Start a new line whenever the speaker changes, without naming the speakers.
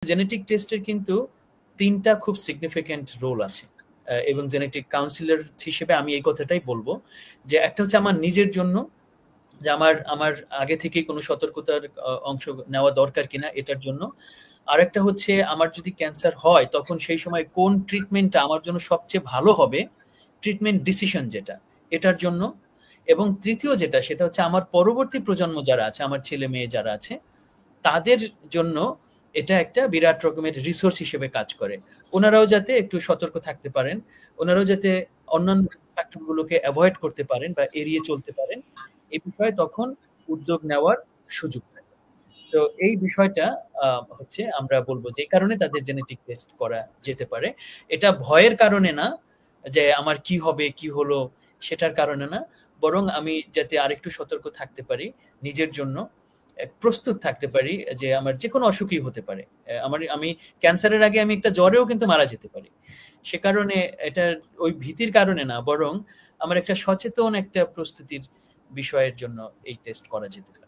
Genetic টেস্টের কিন্তু ৩ টা খুব সিগনিফিক্যান্ট রোল আছে। এবং জেনেটিক কাউন্সিলর হিসেবে আমি এই কথাটাই বলবো যে একটা হচ্ছে আমার নিজের জন্য যে আমার আগে থেকেই কোনো সতর্কতার অংশ নেওয়া দরকার কিনা এটার জন্য। আরেকটা হচ্ছে আমার যদি ক্যান্সার হয় তখন সেই সময় কোন ট্রিটমেন্টটা আমার জন্য সবচেয়ে ভালো হবে, ট্রিটমেন্ট ডিসিশন যেটা, এটার জন্য। এবং তৃতীয় যেটা সেটা হচ্ছে আমার পরবর্তী প্রজন্ম যারা আছে, আমার ছেলে মেয়ে যারা আছে, তাদের জন্য এটা একটা বিরাট রকমের রিসোর্স হিসেবে কাজ করে। ওনারাও যাতে একটু সতর্ক থাকতে পারেন, ওনারাও যাতে অন্যান্য স্পেকট্রাম গুলোকে অ্যাভয়েড করতে পারেন বা এড়িয়ে চলতে পারেন, এই বিষয়ে তখন উদ্যোগ নেওয়ার সুযোগ থাকে। তো এই বিষয়টা হচ্ছে আমরা বলবো যে এই কারণে তাদের জেনেটিক টেস্ট করা যেতে পারে। এটা ভয়ের কারণে না, যে আমার কি হবে কি হলো সেটার কারণে না, বরং আমি যাতে আরেকটু সতর্ক থাকতে পারি নিজের জন্য, প্রস্তুত থাকতে পারি যে আমার যে কোনো অসুখই হতে পারে। আমি ক্যান্সারের আগে আমি একটা জ্বরেও কিন্তু মারা যেতে পারি। সে কারণে এটা ওই ভীতির কারণে না, বরং আমার একটা সচেতন একটা প্রস্তুতির বিষয়ের জন্য এই টেস্ট করা যেতে পারে।